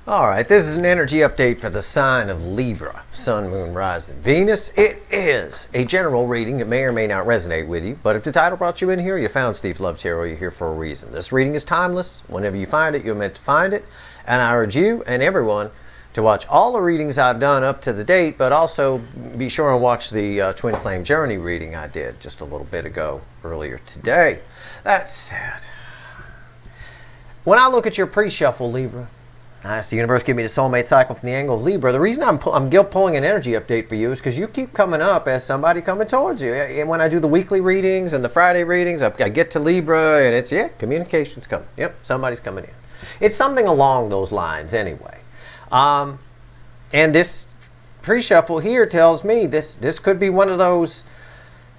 Alright, this is an energy update for the sign of Libra, Sun, Moon, Rising, Venus. It is a general reading. It may or may not resonate with you, but if the title brought you in here, you found Steve Love Tarot, you're here for a reason. This reading is timeless. Whenever you find it, you're meant to find it. And I urge you and everyone to watch all the readings I've done up to the date, but also be sure and watch the Twin Flame Journey reading I did just a little bit ago, earlier today. That said, when I look at your pre-shuffle, Libra, I ask the universe, give me the soulmate cycle from the angle of Libra. The reason I'm pulling an energy update for you is because you keep coming up as somebody coming towards you. And when I do the weekly readings and the Friday readings, I get to Libra and it's, communication's coming. Yep, somebody's coming in. It's something along those lines anyway. And this pre-shuffle here tells me this could be one of those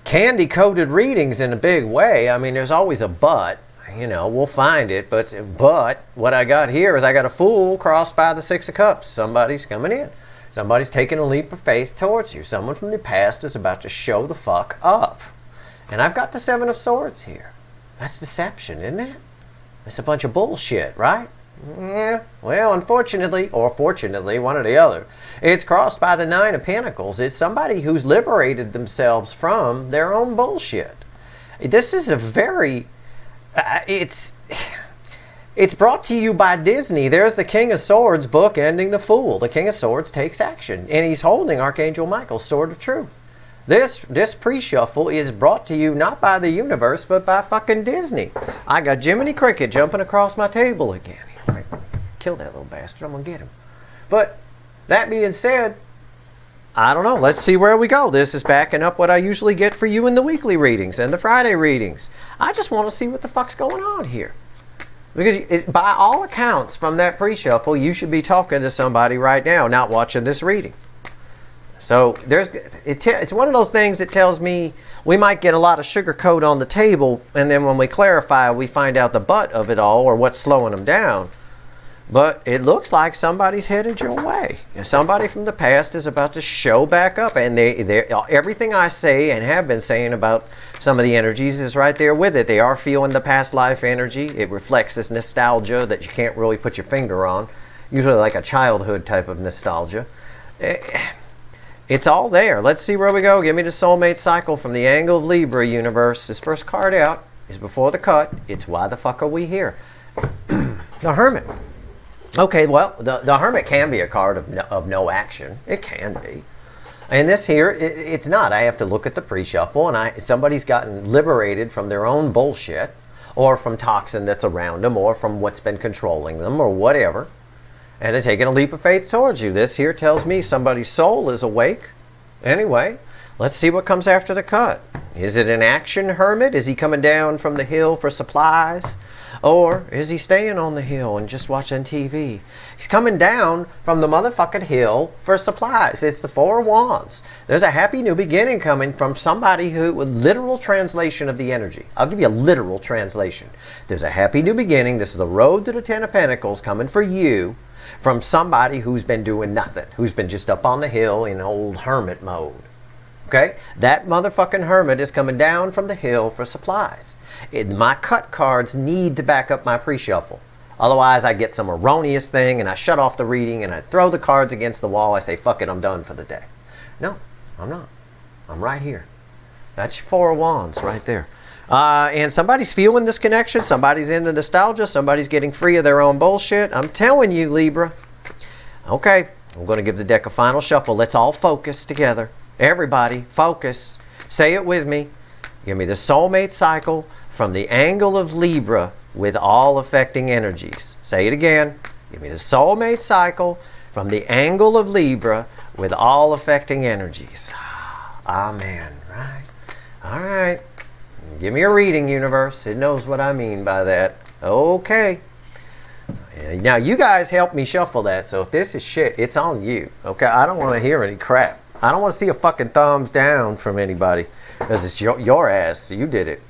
candy-coated readings in a big way. I mean, there's always a but. You know, we'll find it, but what I got here is I got a Fool crossed by the Six of Cups. Somebody's coming in. Somebody's taking a leap of faith towards you. Someone from the past is about to show the fuck up. And I've got the Seven of Swords here. That's deception, isn't it? It's a bunch of bullshit, right? Yeah, well, unfortunately, or fortunately, one or the other, it's crossed by the Nine of Pentacles. It's somebody who's liberated themselves from their own bullshit. This is a very... It's brought to you by Disney. There's the King of Swords book ending the Fool. The King of Swords takes action, and he's holding Archangel Michael's Sword of Truth. This pre-shuffle is brought to you not by the universe, but by fucking Disney. I got Jiminy Cricket jumping across my table again. Right. Kill that little bastard. I'm going to get him. But that being said, I don't know. Let's see where we go. This is backing up what I usually get for you in the weekly readings and the Friday readings. I just want to see what the fuck's going on here. Because by all accounts from that pre-shuffle, you should be talking to somebody right now, not watching this reading. So it's one of those things that tells me we might get a lot of sugar coat on the table, and then when we clarify, we find out the butt of it all or what's slowing them down. But it looks like somebody's headed your way. Somebody from the past is about to show back up. And everything I say and have been saying about some of the energies is right there with it. They are feeling the past life energy. It reflects this nostalgia that you can't really put your finger on. Usually like a childhood type of nostalgia. It's all there. Let's see where we go. Give me the soulmate cycle from the angle of Libra universe. This first card out is before the cut. It's why the fuck are we here? The Hermit. Okay, well, the Hermit can be a card of no action. It can be. And this here, it's not. I have to look at the pre-shuffle, and somebody's gotten liberated from their own bullshit, or from toxin that's around them, or from what's been controlling them, or whatever. And they're taking a leap of faith towards you. This here tells me somebody's soul is awake. Anyway, let's see what comes after the cut. Is it an action hermit? Is he coming down from the hill for supplies? Or is he staying on the hill and just watching TV? He's coming down from the motherfucking hill for supplies. It's the Four of Wands. There's a happy new beginning coming from somebody who, literal translation of the energy. I'll give you a literal translation. There's a happy new beginning. This is the road to the Ten of Pentacles coming for you from somebody who's been doing nothing, who's been just up on the hill in old hermit mode. Okay? That motherfucking hermit is coming down from the hill for supplies. My cut cards need to back up my pre-shuffle. Otherwise, I get some erroneous thing and I shut off the reading and I throw the cards against the wall. I say, fuck it, I'm done for the day. No, I'm not. I'm right here. That's your Four of Wands right there. And somebody's feeling this connection. Somebody's in the nostalgia. Somebody's getting free of their own bullshit. I'm telling you, Libra. Okay, I'm going to give the deck a final shuffle. Let's all focus together. Everybody, focus. Say it with me. Give me the soulmate cycle from the angle of Libra with all affecting energies. Say it again. Give me the soulmate cycle from the angle of Libra with all affecting energies. Amen. Right? All right. Give me a reading, universe. It knows what I mean by that. Okay. Now, you guys help me shuffle that, so if this is shit, it's on you. Okay? I don't want to hear any crap. I don't want to see a fucking thumbs down from anybody, because it's your ass, so you did it.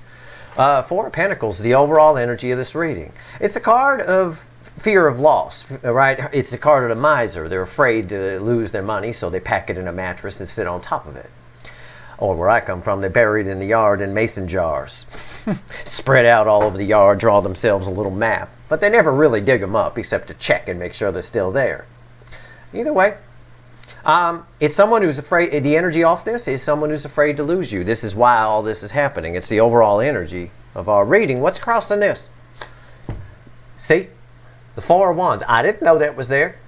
Four of Pentacles, the overall energy of this reading. It's a card of fear of loss, right? It's a card of the miser. They're afraid to lose their money, so they pack it in a mattress and sit on top of it. Or where I come from, they're buried in the yard in mason jars. Spread out all over the yard, draw themselves a little map. But they never really dig them up except to check and make sure they're still there. Either way, it's someone who's afraid, the energy off this is someone who's afraid to lose you. This is why all this is happening. It's the overall energy of our reading. What's crossing this? See? The Four of Wands. I didn't know that was there.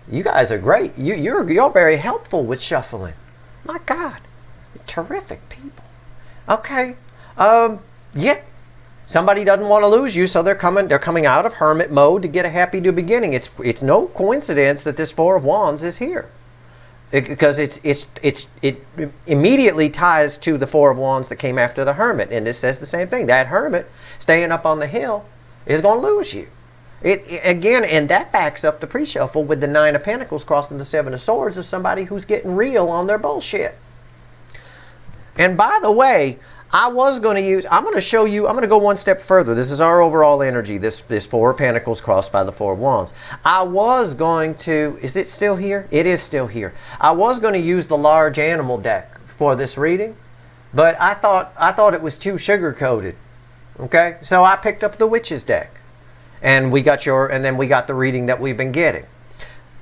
You guys are great. You're very helpful with shuffling. My God. You're terrific people. Okay. Yeah. Somebody doesn't want to lose you, so they're coming out of hermit mode to get a happy new beginning. It's no coincidence that this Four of Wands is here. Because it immediately ties to the Four of Wands that came after the Hermit. And this says the same thing. That Hermit staying up on the hill is going to lose you. Again, and that backs up the pre-shuffle with the Nine of Pentacles crossing the Seven of Swords of somebody who's getting real on their bullshit. And by the way, I'm going to show you, I'm going to go one step further. This is our overall energy, this Four of Pentacles crossed by the Four of Wands. I was going to, is it still here? It is still here. I was going to use the large animal deck for this reading, but I thought it was too sugar-coated. Okay? So I picked up the Witch's deck. And then we got the reading that we've been getting.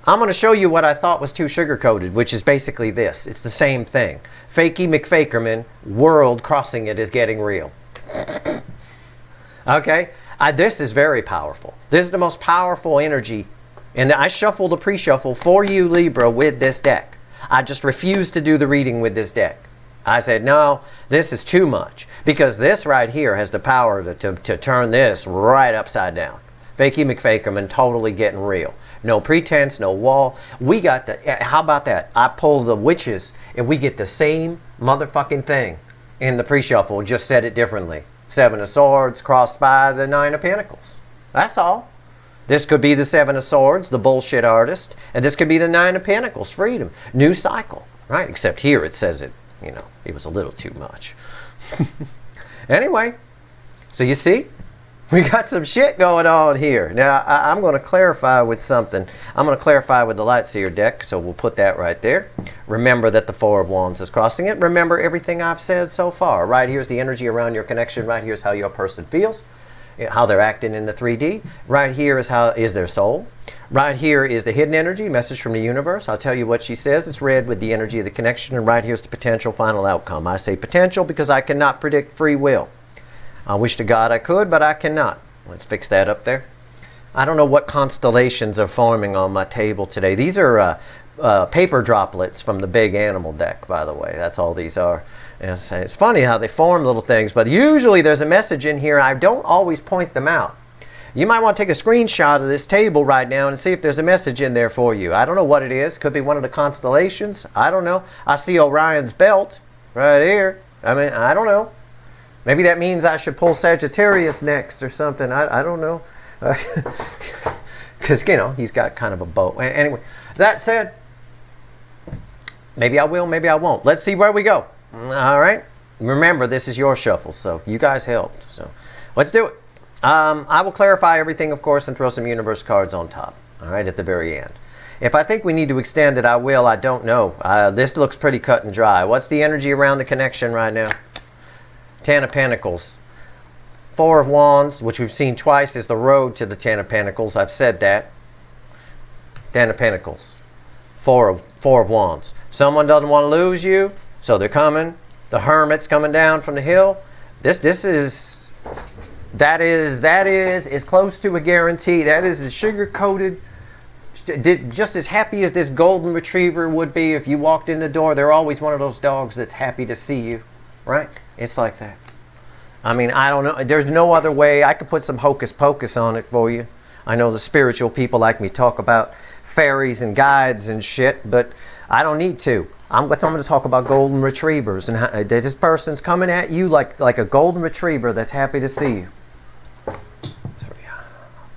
I'm going to show you what I thought was too sugar-coated, which is basically this. It's the same thing. Fakey McFakerman, world crossing it is getting real. Okay? This is very powerful. This is the most powerful energy. And I shuffled the pre-shuffle for you, Libra, with this deck. I just refused to do the reading with this deck. I said, no, this is too much. Because this right here has the power to turn this right upside down. Fakey McFakerman totally getting real. No pretense, no wall. We got the, how about that? I pull the Witches and we get the same motherfucking thing in the pre-shuffle, just said it differently. Seven of Swords crossed by the Nine of Pentacles. That's all. This could be the Seven of Swords, the bullshit artist, and this could be the Nine of Pentacles, freedom, new cycle, right? Except here it says it, it was a little too much. Anyway, so you see? We got some shit going on here. Now, I'm going to clarify with something. I'm going to clarify with the Lightseer deck, so we'll put that right there. Remember that the Four of Wands is crossing it. Remember everything I've said so far. Right here's the energy around your connection. Right here's how your person feels, how they're acting in the 3D. Right here is their soul. Right here is the hidden energy, message from the universe. I'll tell you what she says. It's read with the energy of the connection, and right here's the potential final outcome. I say potential because I cannot predict free will. I wish to God I could, but I cannot. Let's fix that up there. I don't know what constellations are forming on my table today. These are paper droplets from the big animal deck, by the way. That's all these are. It's funny how they form little things, but usually there's a message in here. I don't always point them out. You might want to take a screenshot of this table right now and see if there's a message in there for you. I don't know what it is. Could be one of the constellations. I don't know. I see Orion's belt right here. I don't know. Maybe that means I should pull Sagittarius next or something. I don't know. Because, he's got kind of a bow. Anyway, that said, maybe I will, maybe I won't. Let's see where we go. All right? Remember, this is your shuffle, so you guys helped. So let's do it. I will clarify everything, of course, and throw some universe cards on top. All right, at the very end. If I think we need to extend it, I will. I don't know. This looks pretty cut and dry. What's the energy around the connection right now? Ten of Pentacles. Four of Wands, which we've seen twice, is the road to the Ten of Pentacles. I've said that. Ten of Pentacles. Four of Wands. Someone doesn't want to lose you, so they're coming. The Hermit's coming down from the hill. That is as close to a guarantee. That is as sugar-coated, just as happy as this golden retriever would be if you walked in the door. They're always one of those dogs that's happy to see you, right? It's like that. I don't know. There's no other way. I could put some hocus pocus on it for you. I know the spiritual people like me talk about fairies and guides and shit, but I don't need to. I'm going to talk about golden retrievers, and how, this person's coming at you like a golden retriever that's happy to see you.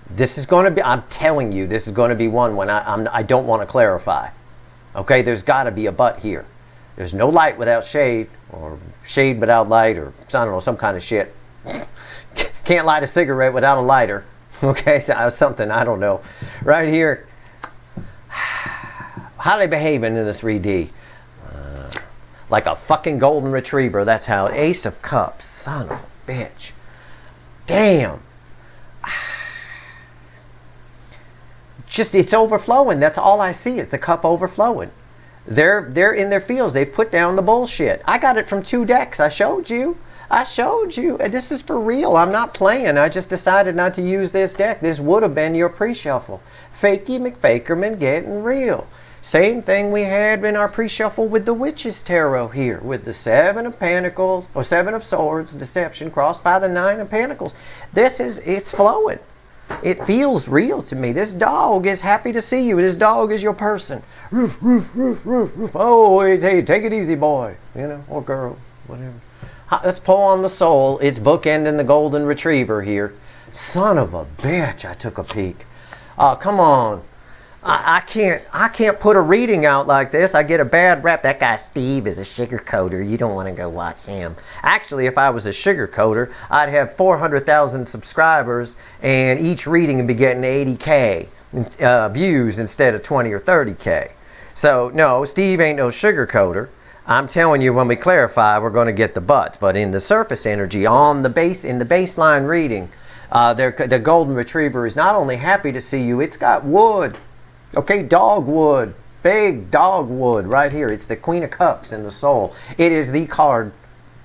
This is going to be, I'm telling you, this is going to be one when I don't want to clarify. Okay, there's got to be a but here. There's no light without shade, or shade without light, or I don't know, some kind of shit. Can't light a cigarette without a lighter. Okay, so something, I don't know. Right here, how are they behaving in the 3D? like a fucking golden retriever. That's how. Ace of Cups. Son of a bitch. Damn. Just, it's overflowing. That's all I see is the cup overflowing. They're in their fields. They've put down the bullshit. I got it from 2 decks. I showed you. And this is for real. I'm not playing. I just decided not to use this deck. This would have been your pre-shuffle. Fakey McFakerman getting real. Same thing we had in our pre-shuffle with the Witch's Tarot here, with the 7 of Pentacles, or 7 of Swords, Deception, crossed by the 9 of Pentacles. It's flowing. It feels real to me. This dog is happy to see you. This dog is your person. Roof, roof, roof, roof, roof. Oh, hey, take it easy, boy. Or girl, whatever. Let's pull on the soul. It's bookending the golden retriever here. Son of a bitch, I took a peek. Come on. I can't put a reading out like this. I get a bad rap. That guy Steve is a sugarcoater. You don't want to go watch him. Actually, if I was a sugarcoater, I'd have 400,000 subscribers, and each reading would be getting 80K views instead of 20 or 30K. So, no, Steve ain't no sugarcoater. I'm telling you, when we clarify, we're going to get the butt. But in the surface energy, in the baseline reading, the golden retriever is not only happy to see you, it's got wood. Okay, dogwood, big dogwood right here. It's the Queen of Cups in the soul. It is the card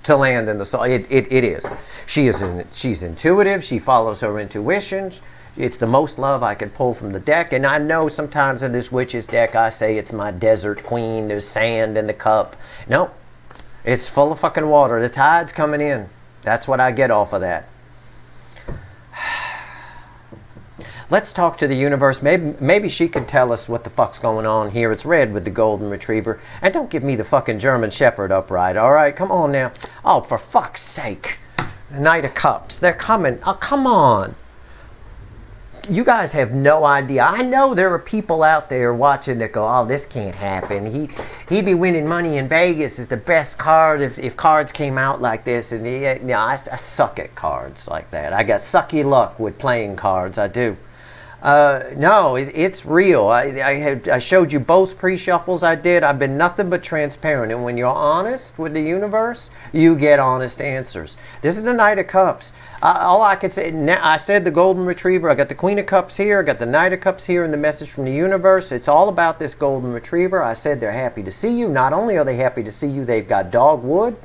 to land in the soul. It is. She's intuitive. She follows her intuition. It's the most love I could pull from the deck. And I know sometimes in this Witch's deck I say it's my desert queen. There's sand in the cup. No, it's full of fucking water. The tide's coming in. That's what I get off of that. Let's talk to the universe. Maybe she can tell us what the fuck's going on here. It's red with the golden retriever. And don't give me the fucking German Shepherd upright, all right? Come on now. Oh, for fuck's sake. The Knight of Cups. They're coming. Oh, come on. You guys have no idea. I know there are people out there watching that go, oh, this can't happen. He'd be winning money in Vegas. Is the best card if cards came out like this. And I suck at cards like that. I got sucky luck with playing cards. I do. No, it's real. I showed you both pre-shuffles I did. I've been nothing but transparent. And when you're honest with the universe, you get honest answers. This is the Knight of Cups. All I can say, I said the golden retriever. I got the Queen of Cups here. I got the Knight of Cups here and the message from the universe. It's all about this golden retriever. I said they're happy to see you. Not only are they happy to see you, they've got dogwood.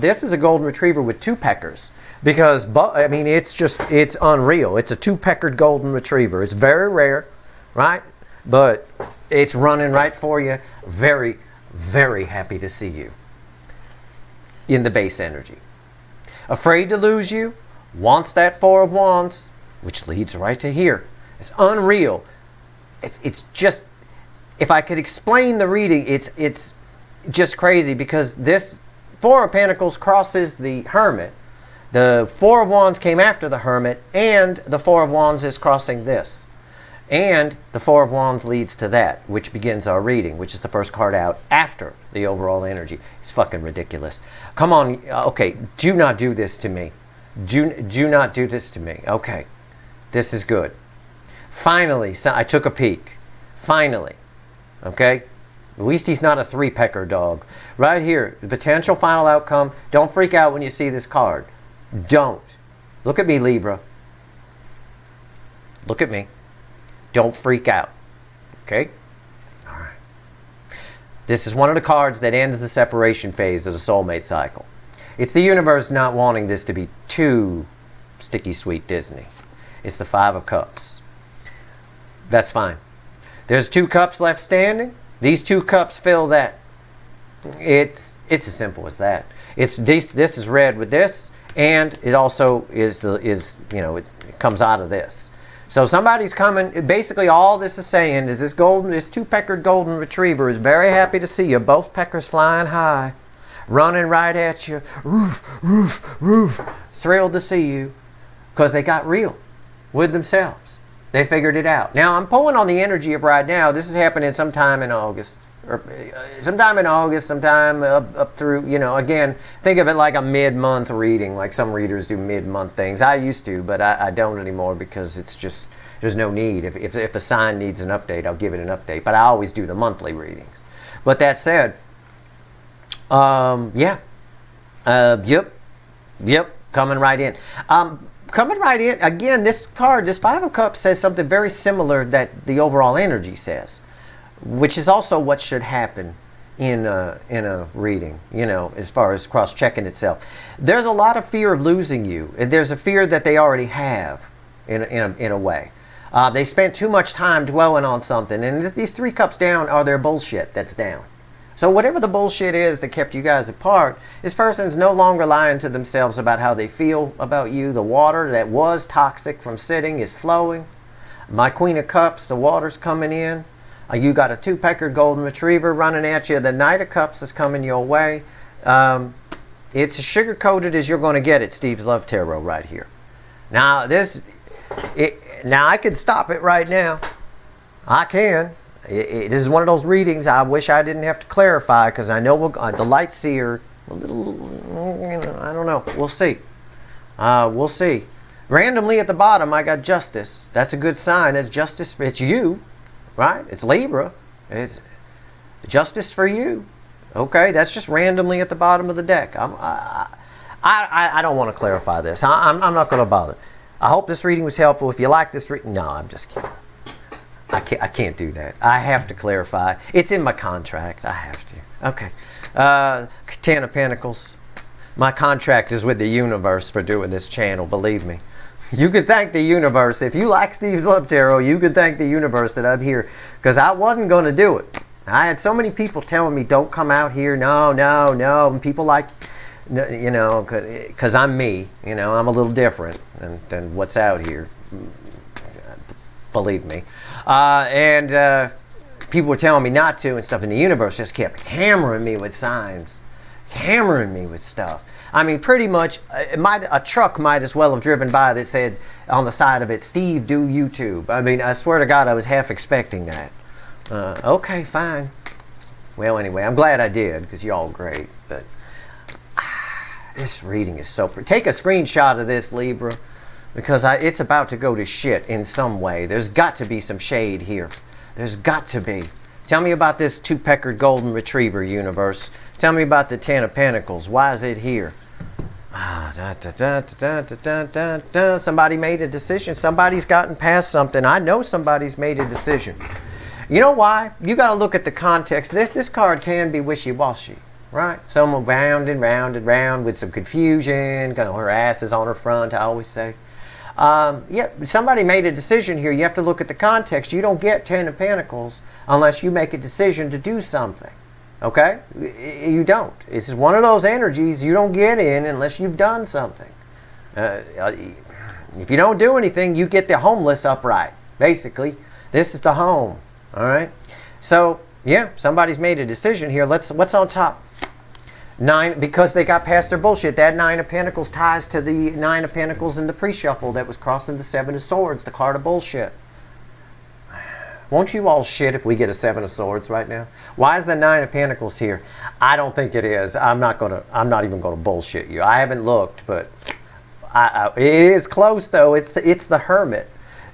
This is a golden retriever with 2 peckers. Because, I mean, it's unreal. It's a 2-peckered golden retriever. It's very rare, right? But it's running right for you. Very, very happy to see you in the base energy. Afraid to lose you, wants that 4 of Wands, which leads right to here. It's unreal. It's just, if I could explain the reading, it's just crazy because this 4 of Pentacles crosses the Hermit. The 4 of Wands came after the Hermit, and the 4 of Wands is crossing this. And the 4 of Wands leads to that, which begins our reading, which is the first card out after the overall energy. It's fucking ridiculous. Come on, okay, do not do this to me. Do not do this to me. Okay, this is good. Finally, so I took a peek. Finally, okay? At least he's not a 3-pecker dog. Right here, the potential final outcome. Don't freak out when you see this card. Don't. Look at me, Libra. Look at me. Don't freak out. Okay? All right. This is one of the cards that ends the separation phase of the soulmate cycle. It's the universe not wanting this to be too sticky sweet Disney. It's the 5 of Cups. That's fine. There's 2 cups left standing. These 2 cups fill that. It's as simple as that. This is red with this, and it also is it comes out of this. So somebody's coming. Basically, all this is saying is this 2-peckered golden retriever is very happy to see you. Both peckers flying high, running right at you. Roof, roof, roof. Thrilled to see you because they got real with themselves. They figured it out. Now, I'm pulling on the energy of right now. This is happening sometime in August. Or sometime up through, again, think of it like a mid-month reading, like some readers do mid-month things. I used to, but I don't anymore because it's just, there's no need. If a sign needs an update, I'll give it an update. But I always do the monthly readings. But that said, Yeah. Yep. Yep. Coming right in. Coming right in. Again, this card, this Five of Cups, says something very similar that the overall energy says, which is also what should happen in a reading, you know, as far as cross-checking itself. There's a lot of fear of losing you. There's a fear that they already have in a way. They spent too much time dwelling on something, and these 3 cups down are their bullshit that's down. So whatever the bullshit is that kept you guys apart, this person's no longer lying to themselves about how they feel about you. The water that was toxic from sitting is flowing. My Queen of Cups, the water's coming in. You got a 2-peckered golden retriever running at you. The Knight of Cups is coming your way. It's as sugar-coated as you're going to get at Steve's Love Tarot right here. Now, now I could stop it right now. I can. This is one of those readings I wish I didn't have to clarify, because I know the light seer, a little, you know, I don't know. We'll see. We'll see. Randomly at the bottom, I got Justice. That's a good sign. That's justice. It's you, right? It's Libra. It's justice for you. Okay, that's just randomly at the bottom of the deck. I don't want to clarify this. I'm not going to bother. I hope this reading was helpful. If you like this reading, no, I'm just kidding. I can't do that. I have to clarify. It's in my contract. I have to. Okay. 10 of Pentacles. My contract is with the universe for doing this channel, believe me. You can thank the universe. If you like Steve's Love Tarot, you can thank the universe that I'm here, because I wasn't going to do it. I had so many people telling me, don't come out here. No, no, no. And people like, you know, because I'm me. You know, I'm a little different than what's out here. Believe me. People were telling me not to and stuff, and the universe just kept hammering me with signs, hammering me with stuff. I mean, pretty much, a truck might as well have driven by that said on the side of it, Steve, do YouTube. I mean, I swear to God, I was half expecting that. Okay, fine. Well, anyway, I'm glad I did, because y'all great. But this reading is so pretty. Take a screenshot of this, Libra, because it's about to go to shit in some way. There's got to be some shade here. There's got to be. Tell me about this 2-peckered golden retriever, universe. Tell me about the 10 of Pentacles. Why is it here? Somebody made a decision. Somebody's gotten past something. I know somebody's made a decision. You know why? You got to look at the context. This card can be wishy-washy, right? Someone round and round and round with some confusion. Kind of her ass is on her front, I always say. Yeah, somebody made a decision here. You have to look at the context. You don't get 10 of Pentacles unless you make a decision to do something. Okay? You don't. It's one of those energies you don't get in unless you've done something. If you don't do anything, you get the homeless upright. Basically, this is the home. All right? So, yeah, somebody's made a decision here. What's on top? 9, because they got past their bullshit. That 9 of Pentacles ties to the 9 of Pentacles in the pre-shuffle that was crossing the 7 of Swords, the card of bullshit. Won't you all shit if we get a 7 of Swords right now? Why is the 9 of Pentacles here? I don't think it is. I'm not even gonna bullshit you. I haven't looked, but it is close though. It's the Hermit.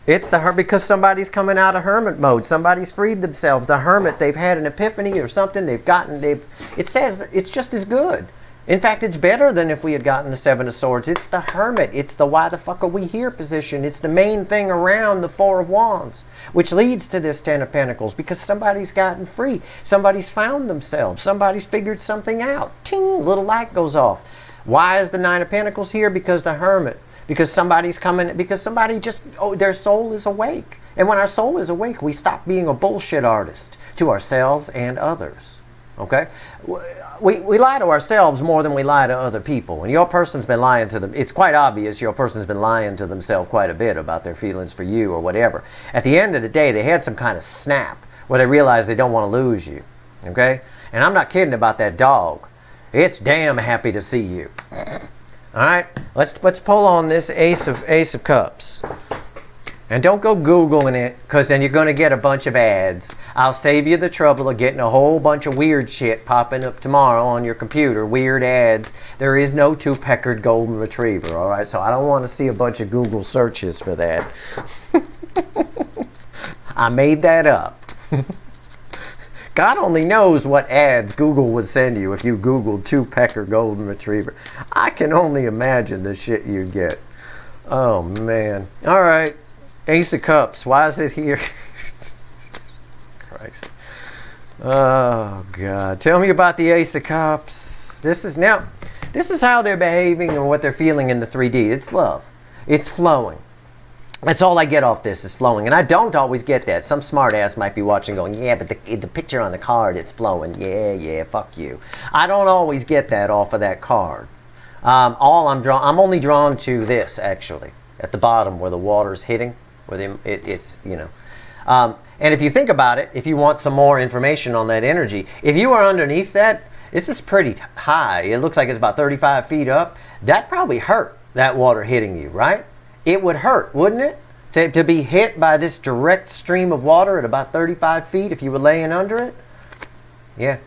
It's the Hermit, because somebody's coming out of Hermit mode. Somebody's freed themselves. The Hermit, they've had an epiphany or something. It says it's just as good. In fact, it's better than if we had gotten the 7 of Swords. It's the Hermit. It's the why the fuck are we here position. It's the main thing around the 4 of Wands, which leads to this 10 of Pentacles, because somebody's gotten free. Somebody's found themselves. Somebody's figured something out. Ting, little light goes off. Why is the 9 of Pentacles here? Because the Hermit. Because somebody's coming, because somebody just, their soul is awake. And when our soul is awake, we stop being a bullshit artist to ourselves and others. Okay? We lie to ourselves more than we lie to other people. And your person's been lying to them. It's quite obvious your person's been lying to themselves quite a bit about their feelings for you or whatever. At the end of the day, they had some kind of snap where they realized they don't want to lose you. Okay? And I'm not kidding about that dog. It's damn happy to see you. All right, let's pull on this Ace of Cups, and don't go Googling it, because then you're going to get a bunch of ads. I'll save you the trouble of getting a whole bunch of weird shit popping up tomorrow on your computer. Weird ads. There is no 2-peckered golden retriever. All right, so I don't want to see a bunch of Google searches for that. I made that up. God only knows what ads Google would send you if you Googled two-pecker golden retriever. I can only imagine the shit you'd get. Oh, man. All right. Ace of Cups. Why is it here? Christ. Oh, God. Tell me about the Ace of Cups. This is how they're behaving and what they're feeling in the 3D. It's love. It's flowing. That's all I get off this is flowing. And I don't always get that. Some smart ass might be watching going, yeah, but the picture on the card, it's flowing. Yeah, fuck you. I don't always get that off of that card. I'm only drawn to this, actually, at the bottom where the water's hitting, where it's, you know. And if you think about it, if you want some more information on that energy, if you are underneath that, this is pretty high. It looks like it's about 35 feet up. That probably hurt, that water hitting you, right? It would hurt, wouldn't it? To be hit by this direct stream of water at about 35 feet if you were laying under it? Yeah,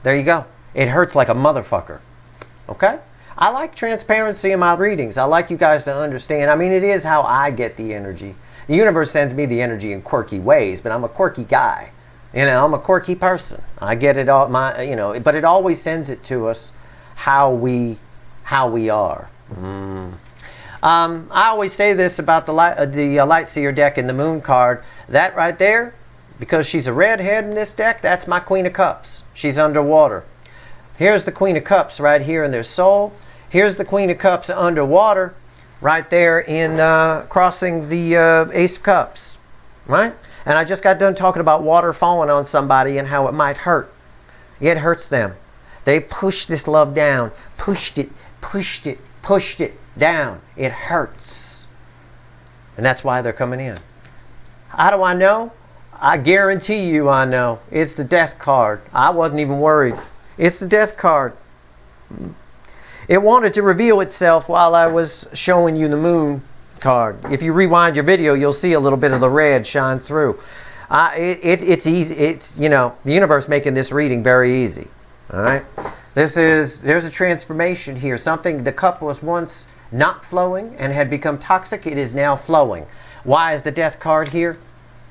there you go. It hurts like a motherfucker. Okay? I like transparency in my readings. I like you guys to understand. I mean, it is how I get the energy. The universe sends me the energy in quirky ways, but I'm a quirky guy. You know, I'm a quirky person. I get it all, but it always sends it to us how we are. I always say this about the Lightseer deck and the Moon card. That right there, because she's a redhead in this deck, that's my Queen of Cups. She's underwater. Here's the Queen of Cups right here in their soul. Here's the Queen of Cups underwater right there in crossing the Ace of Cups. Right? And I just got done talking about water falling on somebody and how it might hurt. It hurts them. They pushed this love down. Pushed it down. It hurts. And that's why they're coming in. How do I know? I guarantee you I know. It's the Death card. I wasn't even worried. It's the Death card. It wanted to reveal itself while I was showing you the Moon card. If you rewind your video, you'll see a little bit of the red shine through. It's easy. It's, you know, the universe making this reading very easy. All right. There's a transformation here. The cup was once not flowing and had become toxic. It is now flowing. Why is the Death card here?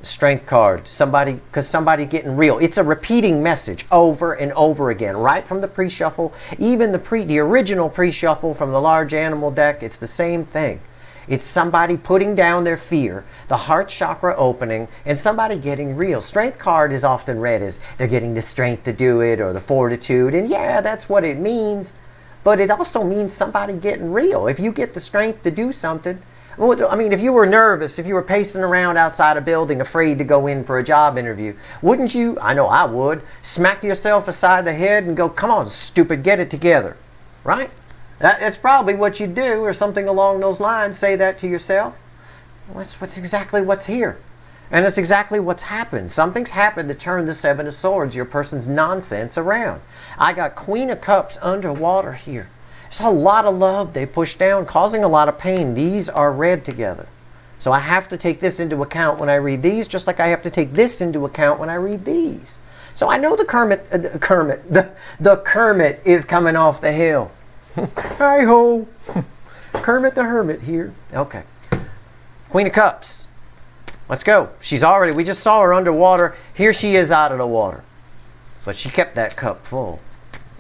Strength card. Because somebody getting real. It's a repeating message over and over again, right from the pre-shuffle. Even the original pre-shuffle from the large animal deck, it's the same thing. It's somebody putting down their fear, the heart chakra opening, and somebody getting real. Strength card is often read as they're getting the strength to do it or the fortitude. And yeah, that's what it means. But it also means somebody getting real. If you get the strength to do something, I mean, if you were nervous, if you were pacing around outside a building afraid to go in for a job interview, wouldn't you, I know I would, smack yourself aside the head and go, come on, stupid, get it together, right? That's probably what you do, or something along those lines. Say that to yourself. Well, that's exactly what's here. And it's exactly what's happened. Something's happened to turn the Seven of Swords, your person's nonsense, around. I got Queen of Cups underwater here. There's a lot of love they push down, causing a lot of pain. These are read together. So I have to take this into account when I read these, just like I have to take this into account when I read these. So I know the Kermit is coming off the hill. Hi-ho. Kermit the Hermit here. Okay. Queen of Cups. Let's go. We just saw her underwater. Here she is out of the water. But she kept that cup full.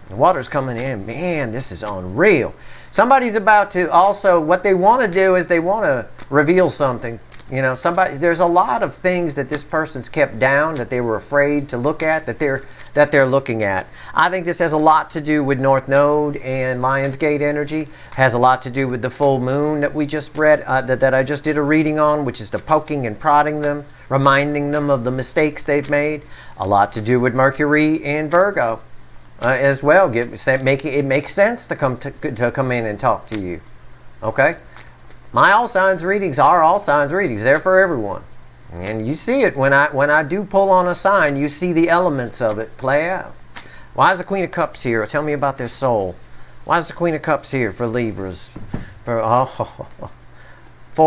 The water's coming in. Man, this is unreal. Somebody's about to also, what they want to do is they want to reveal something. You know, there's a lot of things that this person's kept down that they were afraid to look at, that they're looking at. I think this has a lot to do with North Node and Lionsgate energy. Has a lot to do with the full moon that we just read, that I just did a reading on, which is the poking and prodding them, reminding them of the mistakes they've made. A lot to do with Mercury and Virgo as well. It makes sense to come in and talk to you. Okay? My all signs readings are all signs readings. They're for everyone. And you see it when I do pull on a sign, you see the elements of it play out. Why is the Queen of Cups here? Tell me about their soul. Why is the Queen of Cups here for Libras? Four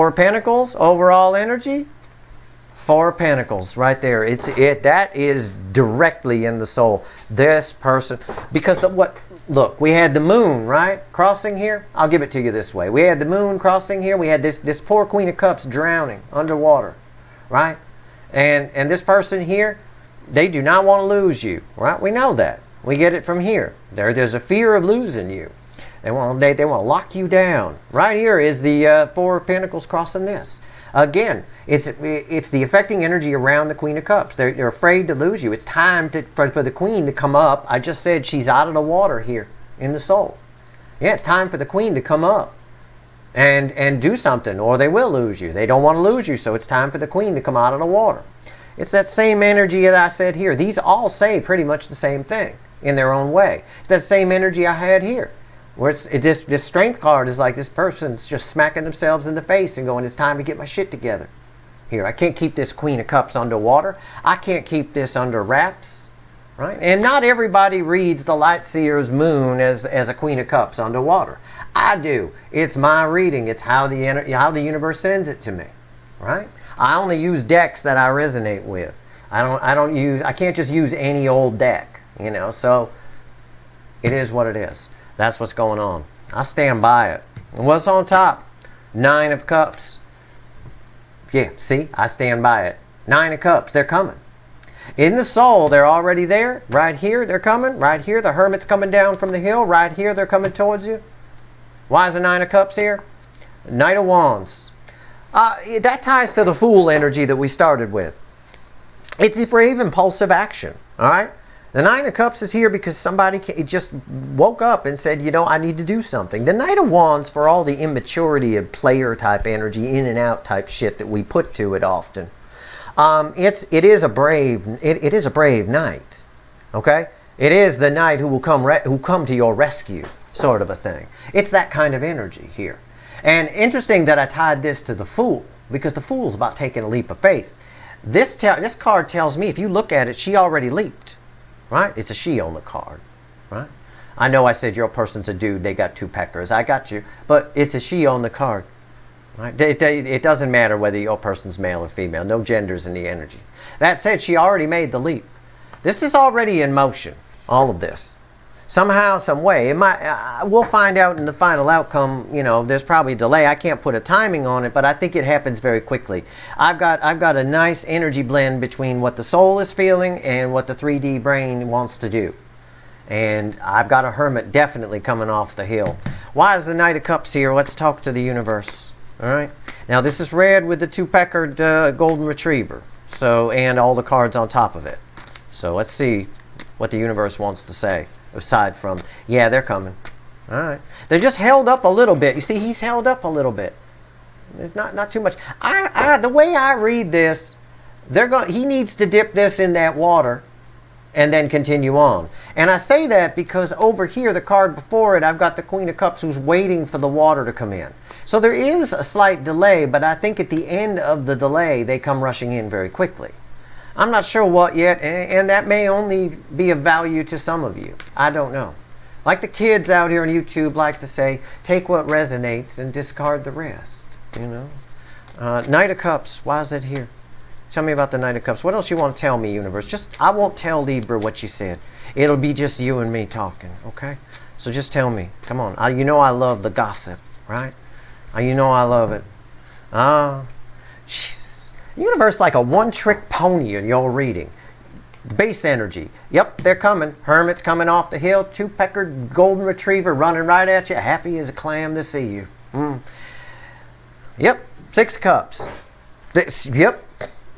of Pentacles, overall energy. Four of Pentacles, right there. That is directly in the soul. This person, because look, we had the moon, right, crossing here. I'll give it to you this way. We had the moon crossing here. We had this poor Queen of Cups drowning underwater, right? And this person here, They do not want to lose you, right? We know that. We get it from here. There's a fear of losing you. They want to lock you down. Right here is the Four of Pentacles crossing this. Again, it's the affecting energy around the Queen of Cups. They're afraid to lose you. It's time for the Queen to come up. I just said she's out of the water here in the soul. Yeah, it's time for the Queen to come up and do something, or they will lose you. They don't want to lose you, so it's time for the Queen to come out of the water. It's that same energy that I said here. These all say pretty much the same thing in their own way. It's that same energy I had here. Where this strength card is like this person's just smacking themselves in the face and going, it's time to get my shit together. Here, I can't keep this Queen of Cups underwater. I can't keep this under wraps. Right? And not everybody reads the Light Seer's moon as a Queen of Cups underwater. I do. It's my reading. It's how the universe sends it to me. Right? I only use decks that I resonate with. I can't just use any old deck, you know. So it is what it is. That's what's going on. I stand by it. And what's on top? 9 of Cups. Yeah, see? I stand by it. 9 of Cups. They're coming. In the soul, they're already there. Right here, they're coming. Right here, the Hermit's coming down from the hill. Right here, they're coming towards you. Why is the 9 of Cups here? Knight of Wands. That ties to the Fool energy that we started with. It's a brave, impulsive action. All right? The 9 of Cups is here because somebody just woke up and said, you know, I need to do something. The Knight of Wands, for all the immaturity of player type energy, in and out type shit that we put to it often, it is a brave knight. Okay, it is the knight who will come to your rescue, sort of a thing. It's that kind of energy here. And interesting that I tied this to the Fool, because the Fool's about taking a leap of faith. This card tells me, if you look at it, she already leaped. Right? It's a she on the card. Right? I know I said your person's a dude, they got 2 peckers. I got you. But it's a she on the card. Right? It doesn't matter whether your person's male or female. No genders in the energy. That said, she already made the leap. This is already in motion. All of this. Somehow, some way. We'll find out in the final outcome. You know, there's probably a delay. I can't put a timing on it, but I think it happens very quickly. I've got a nice energy blend between what the soul is feeling and what the 3D brain wants to do. And I've got a Hermit definitely coming off the hill. Why is the Knight of Cups here? Let's talk to the universe. All right. Now this is red with the 2-peckered golden retriever. So, and all the cards on top of it. So let's see what the universe wants to say. Aside from, yeah, they're coming. All right. They're just held up a little bit. You see, he's held up a little bit. It's not too much. The way I read this, he needs to dip this in that water and then continue on. And I say that because over here, the card before it, I've got the Queen of Cups who's waiting for the water to come in. So there is a slight delay, but I think at the end of the delay, they come rushing in very quickly. I'm not sure what yet, and that may only be of value to some of you. I don't know. Like the kids out here on YouTube like to say, take what resonates and discard the rest. You know? Knight of Cups, why is it here? Tell me about the Knight of Cups. What else you want to tell me, universe? I won't tell Libra what you said. It'll be just you and me talking, okay? So just tell me. Come on. You know I love the gossip, right? You know I love it. Jesus. Universe like a one-trick pony in your reading. Base energy. Yep, they're coming. Hermit's coming off the hill. 2-peckered golden retriever running right at you. Happy as a clam to see you. Yep, 6 cups. Yep.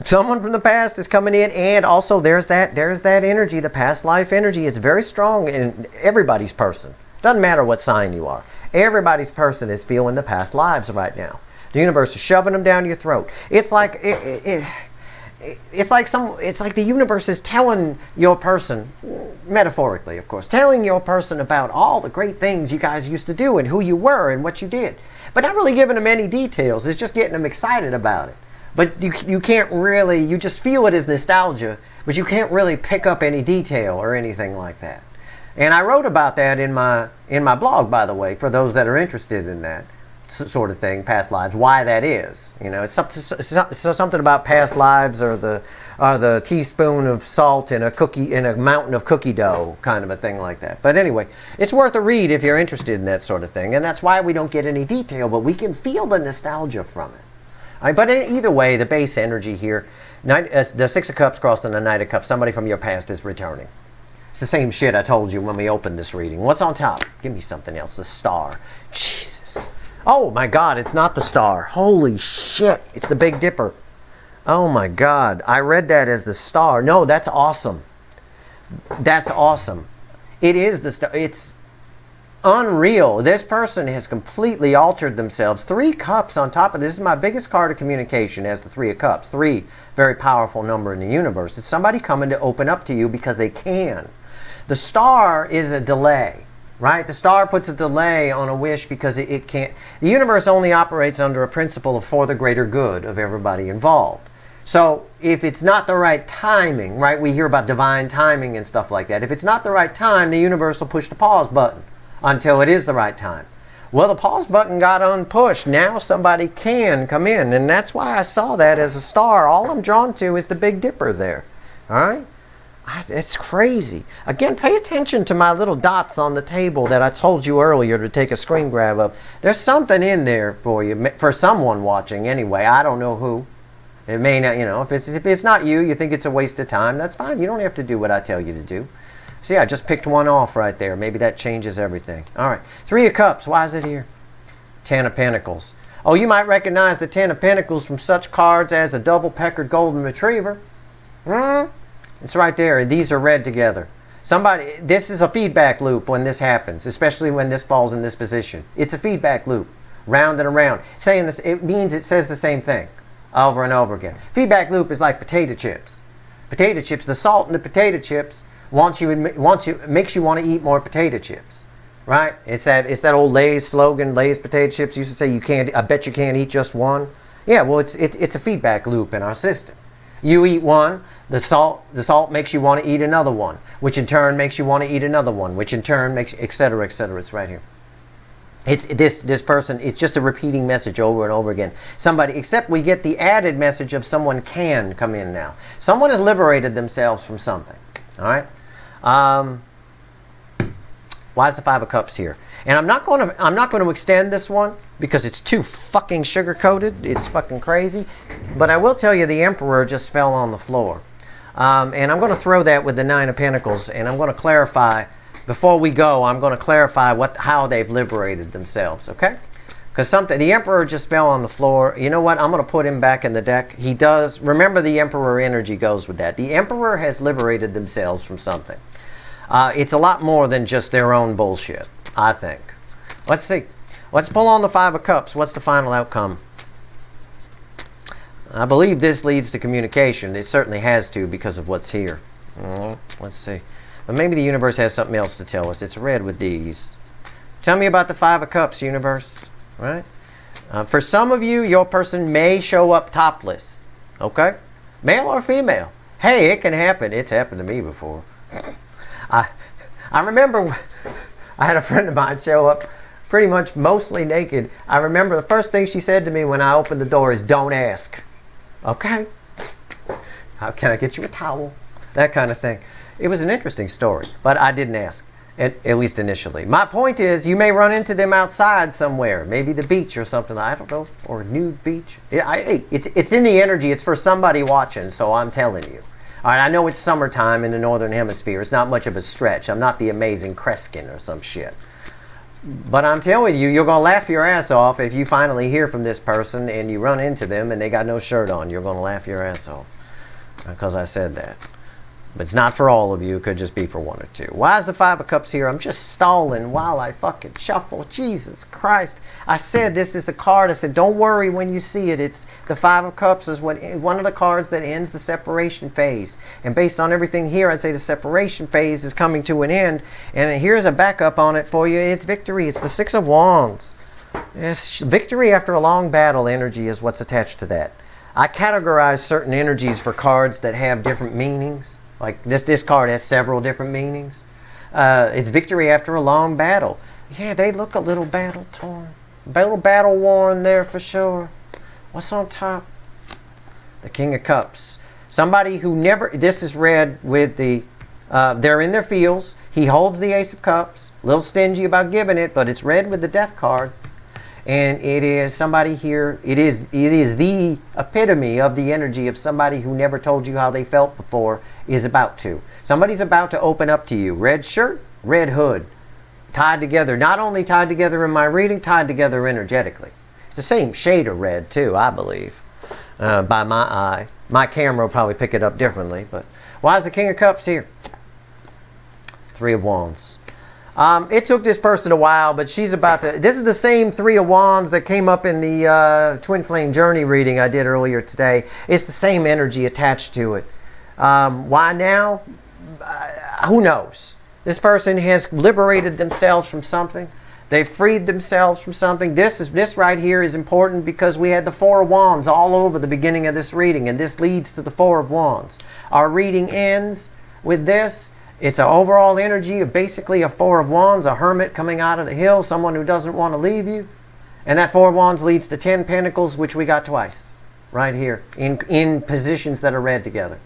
Someone from the past is coming in, and also there's that energy, the past life energy. It's very strong in everybody's person. Doesn't matter what sign you are. Everybody's person is feeling the past lives right now. The universe is shoving them down your throat. It's like it's like the universe is telling your person, metaphorically, of course, telling your person about all the great things you guys used to do and who you were and what you did, but not really giving them any details. It's just getting them excited about it. But you can't really, you just feel it as nostalgia, but you can't really pick up any detail or anything like that. And I wrote about that in my blog, by the way, for those that are interested in that sort of thing, past lives, why that is. You know, it's something about past lives or the teaspoon of salt in a mountain of cookie dough, kind of a thing like that. But anyway, it's worth a read if you're interested in that sort of thing, and that's why we don't get any detail, but we can feel the nostalgia from it. But either way, the base energy here, The Six of Cups crossed on the Knight of Cups. Somebody from your past is returning. It's the same shit I told you when we opened this reading. What's on top? Give me something else. The Star. Jesus. Oh my God, it's not the Star. Holy shit. It's the Big Dipper. Oh my God. I read that as the Star. No, that's awesome. That's awesome. It is the Star. It's unreal. This person has completely altered themselves. 3 cups on top of this. This is my biggest card of communication as the 3 of Cups. 3, very powerful number in the universe. It's somebody coming to open up to you because they can. The Star is a delay, right? The Star puts a delay on a wish because it can't. The universe only operates under a principle of for the greater good of everybody involved. So if it's not the right timing, right? We hear about divine timing and stuff like that. If it's not the right time, the universe will push the pause button until it is the right time. Well, the pause button got unpushed. Now somebody can come in, and that's why I saw that as a Star. All I'm drawn to is the Big Dipper there. All right? It's crazy. Again, pay attention to my little dots on the table that I told you earlier to take a screen grab of. There's something in there for you, for someone watching anyway. I don't know who. It may not, you know, if it's not you, you think it's a waste of time, that's fine. You don't have to do what I tell you to do. See, I just picked one off right there. Maybe that changes everything. All right. 3 of Cups. Why is it here? 10 of Pentacles. Oh, you might recognize the 10 of Pentacles from such cards as a double peckered golden retriever. It's right there. These are read together. This is a feedback loop when this happens, especially when this falls in this position. It's a feedback loop, round and around. Saying this, it means it says the same thing over and over again. Feedback loop is like potato chips. Potato chips, the salt in the potato chips makes you want to eat more potato chips, right? It's that old Lay's slogan, Lay's potato chips used to say, I bet you can't eat just one. Yeah, well, it's a feedback loop in our system. You eat one, the salt makes you want to eat another one, which in turn makes you want to eat another one, which in turn makes, etc., etc. It's right here. It's this person, it's just a repeating message over and over again. Somebody, except we get the added message of someone can come in now. Someone has liberated themselves from something. All right? Why is the 5 of Cups here? And I'm not going to extend this one because it's too fucking sugar-coated. It's fucking crazy. But I will tell you the Emperor just fell on the floor. And I'm going to throw that with the 9 of Pentacles, and I'm going to clarify, before we go, I'm going to clarify how they've liberated themselves, okay? Because the Emperor just fell on the floor. You know what? I'm going to put him back in the deck. He does. Remember, the Emperor energy goes with that. The Emperor has liberated themselves from something. It's a lot more than just their own bullshit, I think. Let's see. Let's pull on the 5 of Cups. What's the final outcome? I believe this leads to communication. It certainly has to because of what's here. Let's see. But maybe the universe has something else to tell us. It's red with these. Tell me about the 5 of Cups, universe. Right? For some of you, your person may show up topless. Okay? Male or female. Hey, it can happen. It's happened to me before. I remember I had a friend of mine show up pretty much mostly naked. I remember the first thing she said to me when I opened the door is, "Don't ask." Okay? How can I get you a towel? That kind of thing. It was an interesting story, but I didn't ask, at least initially. My point is, you may run into them outside somewhere, maybe the beach or something, I don't know, or a nude beach. It's in the energy. It's for somebody watching, so I'm telling you. All right, I know it's summertime in the Northern Hemisphere. It's not much of a stretch. I'm not the amazing Kreskin or some shit. But I'm telling you, you're going to laugh your ass off if you finally hear from this person and you run into them and they got no shirt on. You're going to laugh your ass off because I said that. But it's not for all of you. It could just be for one or two. Why is the 5 of Cups here? I'm just stalling while I fucking shuffle. Jesus Christ. I said this is the card. I said, don't worry when you see it. It's the 5 of Cups is one of the cards that ends the separation phase. And based on everything here, I'd say the separation phase is coming to an end. And here's a backup on it for you. It's victory. It's the 6 of Wands. It's victory after a long battle energy is what's attached to that. I categorize certain energies for cards that have different meanings. Like this card has several different meanings. It's victory after a long battle. Yeah, they look a little battle-torn. Battle-worn there for sure. What's on top? The King of Cups. Somebody who never... This is read with the... they're in their feels. He holds the Ace of Cups. A little stingy about giving it, but it's read with the Death card. And it is somebody here, it is the epitome of the energy of somebody who never told you how they felt before is about to. Somebody's about to open up to you. Red shirt, red hood. Tied together, not only tied together in my reading, tied together energetically. It's the same shade of red too, I believe, by my eye. My camera will probably pick it up differently, but why is the King of Cups here? Three of Wands. It took this person a while, but she's about to... This is the same Three of Wands that came up in the Twin Flame Journey reading I did earlier today. It's the same energy attached to it. Why now? Who knows? This person has liberated themselves from something. They've freed themselves from something. This right here is important because we had the Four of Wands all over the beginning of this reading, and this leads to the Four of Wands. Our reading ends with this. It's an overall energy of basically a Four of Wands, a hermit coming out of the hill, someone who doesn't want to leave you. And that Four of Wands leads to 10 Pentacles, which we got twice, right here, in positions that are read together.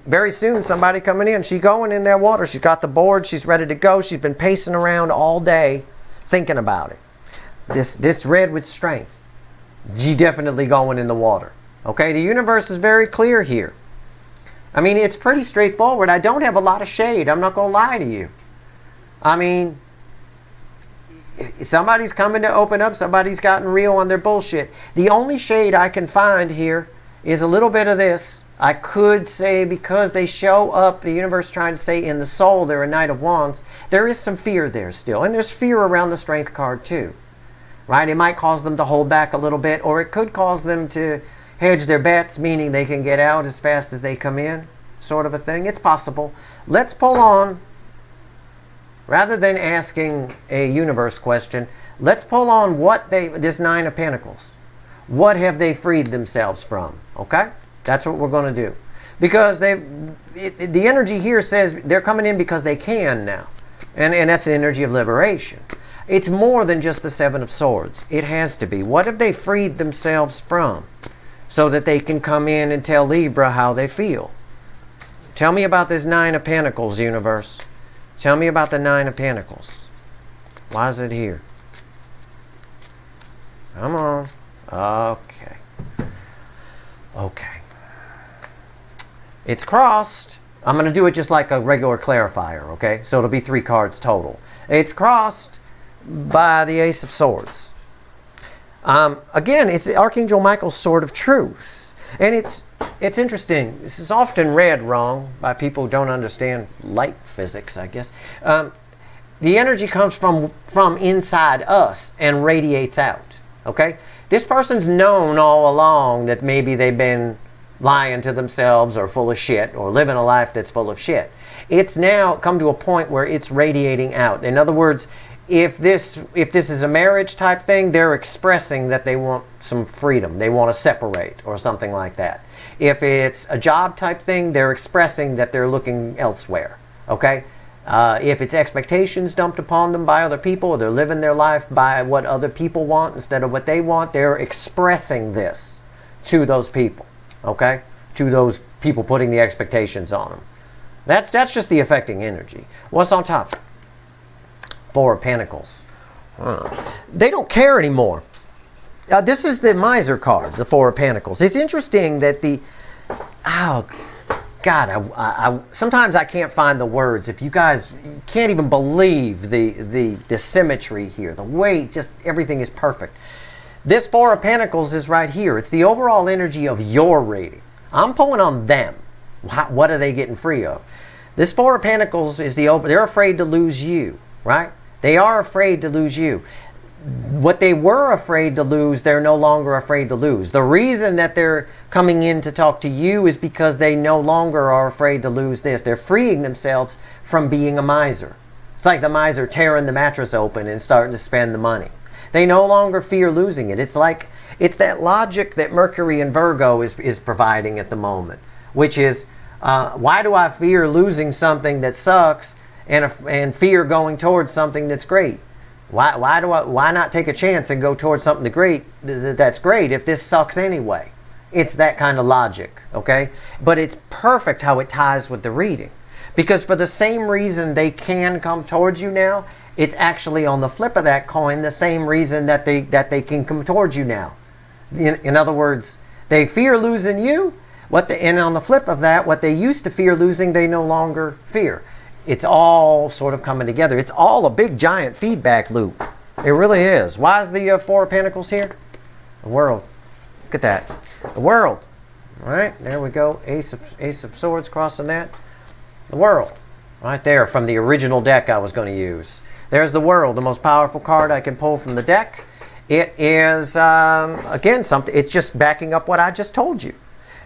Very soon, somebody coming in. She's going in that water. She's got the board. She's ready to go. She's been pacing around all day thinking about it. This red with strength. She definitely going in the water. Okay, the universe is very clear here. I mean, it's pretty straightforward. I don't have a lot of shade. I'm not going to lie to you. I mean, somebody's coming to open up. Somebody's gotten real on their bullshit. The only shade I can find here is a little bit of this. I could say because they show up, the universe trying to say in the soul, they're a Knight of Wands. There is some fear there still. And there's fear around the Strength card too. Right? It might cause them to hold back a little bit, or it could cause them to hedge their bets, meaning they can get out as fast as they come in, sort of a thing. It's possible. Let's pull on, rather than asking a universe question, let's pull on this Nine of Pentacles. What have they freed themselves from? Okay? That's what we're going to do. Because the energy here says they're coming in because they can now. And that's the energy of liberation. It's more than just the Seven of Swords. It has to be. What have they freed themselves from? So that they can come in and tell Libra how they feel. Tell me about this Nine of Pentacles, universe. Tell me about the Nine of Pentacles. Why is it here? Come on. Okay. Okay. It's crossed. I'm going to do it just like a regular clarifier, okay? So it'll be 3 cards total. It's crossed by the Ace of Swords. Again, it's Archangel Michael's Sword of Truth. And it's interesting. This is often read wrong by people who don't understand light physics, I guess. The energy comes from inside us and radiates out, okay? This person's known all along that maybe they've been lying to themselves or full of shit or living a life that's full of shit. It's now come to a point where it's radiating out. In other words, if this is a marriage type thing, they're expressing that they want some freedom. They want to separate or something like that. If it's a job type thing, they're expressing that they're looking elsewhere. Okay? If it's expectations dumped upon them by other people, or they're living their life by what other people want instead of what they want, they're expressing this to those people. Okay? To those people putting the expectations on them. That's just the affecting energy. What's on top? Four of Pentacles. They don't care anymore. This is the Miser card, the Four of Pentacles. It's interesting that oh, God, sometimes I can't find the words. If you guys can't even believe the symmetry here, the way just everything is perfect. This Four of Pentacles is right here. It's the overall energy of your reading. I'm pulling on them. What are they getting free of? This Four of Pentacles is they're afraid to lose you, right? They are afraid to lose you. What they were afraid to lose, they're no longer afraid to lose. The reason that they're coming in to talk to you is because they no longer are afraid to lose this. They're freeing themselves from being a miser. It's like the miser tearing the mattress open and starting to spend the money. They no longer fear losing it. It's that logic that Mercury and Virgo is providing at the moment, which is, why do I fear losing something that sucks and fear going towards something that's great? Why not take a chance and go towards something that's great if this sucks anyway? It's that kind of logic, okay? But it's perfect how it ties with the reading. Because for the same reason they can come towards you now, it's actually on the flip of that coin the same reason that they can come towards you now. In other words, they fear losing you, and on the flip of that, what they used to fear losing, they no longer fear. It's all sort of coming together. It's all a big giant feedback loop. It really is. Why is the Four of Pentacles here? The World. Look at that. The World. All right, there we go. Ace of Swords crossing that. The World. Right there from the original deck I was going to use. There's the World, the most powerful card I can pull from the deck. It is, again, something. It's just backing up what I just told you.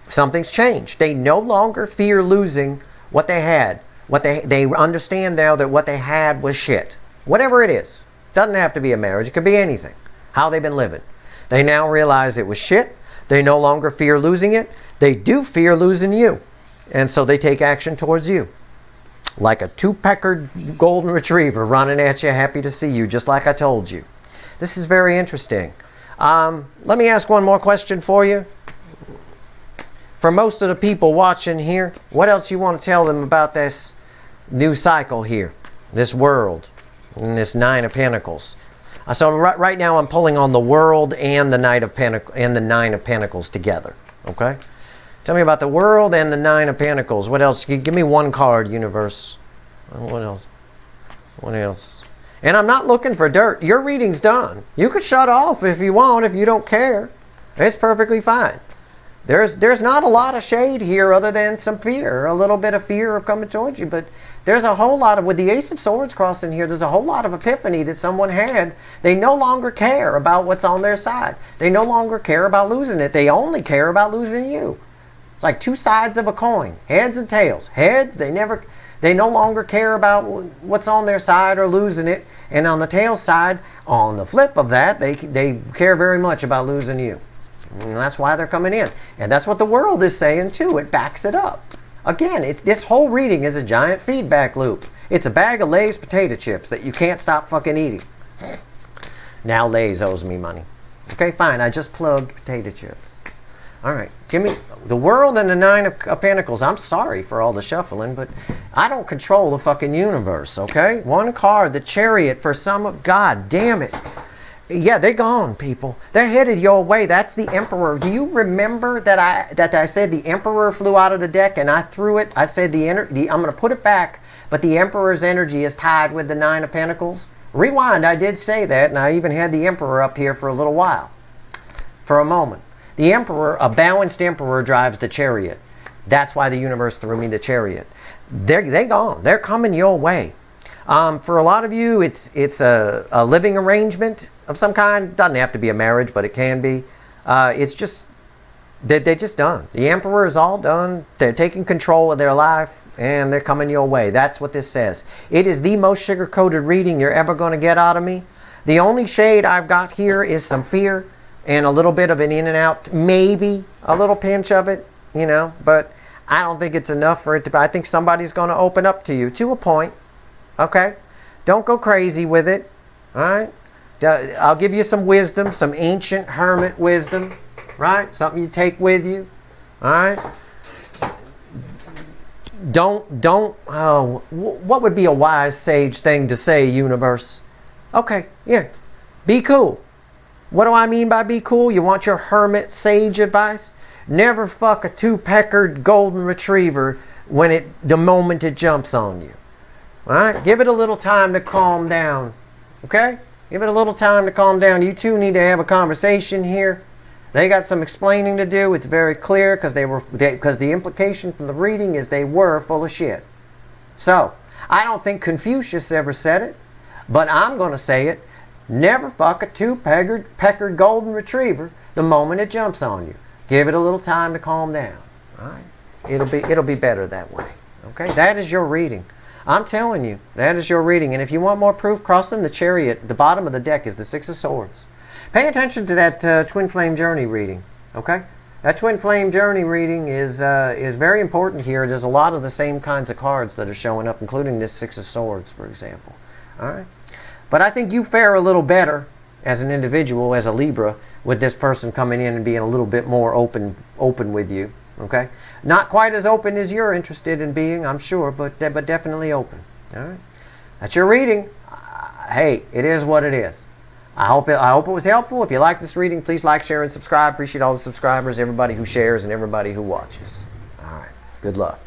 Something's changed. They no longer fear losing what they had. They understand now that what they had was shit. Whatever it is. Doesn't have to be a marriage. It could be anything. How they've been living. They now realize it was shit. They no longer fear losing it. They do fear losing you. And so they take action towards you. Like a two-peckered golden retriever running at you, happy to see you, just like I told you. This is very interesting. Let me ask one more question for you. For most of the people watching here, what else you want to tell them about this new cycle here, this World, and this Nine of Pentacles? So right now I'm pulling on the World and the Nine of Pentacles together. Okay, tell me about the World and the Nine of Pentacles. What else? Give me one card, universe. What else? What else? And I'm not looking for dirt. Your reading's done. You could shut off if you want, if you don't care. It's perfectly fine. There's not a lot of shade here other than some fear, a little bit of fear of coming towards you, but there's a whole lot of, with the Ace of Swords crossing here, there's a whole lot of epiphany that someone had. They no longer care about what's on their side. They no longer care about losing it. They only care about losing you. It's like two sides of a coin, heads and tails. Heads, they no longer care about what's on their side or losing it. And on the tail side, on the flip of that, they care very much about losing you. And that's why they're coming in. And that's what the World is saying too. It backs it up. Again, this whole reading is a giant feedback loop. It's a bag of Lay's potato chips that you can't stop fucking eating. Now Lay's owes me money. Okay, fine. I just plugged potato chips. All right. Give me the World and the Nine of Pentacles. I'm sorry for all the shuffling, but I don't control the fucking universe, okay? One card, the Chariot for some... God damn it. Yeah, they're gone, people. They're headed your way. That's the Emperor. Do you remember that I said the Emperor flew out of the deck and I threw it? I said I'm going to put it back, but the Emperor's energy is tied with the Nine of Pentacles. Rewind, I did say that, and I even had the Emperor up here for a little while. For a moment. The Emperor, a balanced Emperor, drives the Chariot. That's why the universe threw me the Chariot. They're gone. They're coming your way. For a lot of you, it's a living arrangement of some kind. Doesn't have to be a marriage, but it can be. It's just, they're just done. The Emperor is all done. They're taking control of their life, and they're coming your way. That's what this says. It is the most sugar-coated reading you're ever going to get out of me. The only shade I've got here is some fear and a little bit of an in and out, maybe a little pinch of it, you know, but I don't think it's enough for it to, I think somebody's going to open up to you to a point. Okay? Don't go crazy with it. All right? I'll give you some wisdom, some ancient hermit wisdom. Right? Something you take with you. All right? What would be a wise sage thing to say, universe? Okay, yeah. Be cool. What do I mean by be cool? You want your hermit sage advice? Never fuck a two-peckered golden retriever the moment it jumps on you. All right? Give it a little time to calm down. Okay? Give it a little time to calm down. You two need to have a conversation here. They got some explaining to do. It's very clear because the implication from the reading is they were full of shit. So, I don't think Confucius ever said it, but I'm going to say it. Never fuck a two-peckered golden retriever the moment it jumps on you. Give it a little time to calm down. All right? It'll be better that way. Okay? That is your reading. I'm telling you, that is your reading. And if you want more proof, crossing the Chariot, the bottom of the deck is the Six of Swords. Pay attention to that Twin Flame Journey reading. Okay? That Twin Flame Journey reading is very important here. There's a lot of the same kinds of cards that are showing up, including this Six of Swords, for example. All right? But I think you fare a little better as an individual, as a Libra, with this person coming in and being a little bit more open with you. Okay? Not quite as open as you're interested in being, I'm sure, but definitely open. All right? That's your reading. Hey, it is what it is. I hope it was helpful. If you like this reading, please like, share, and subscribe. Appreciate all the subscribers, everybody who shares, and everybody who watches. All right. Good luck.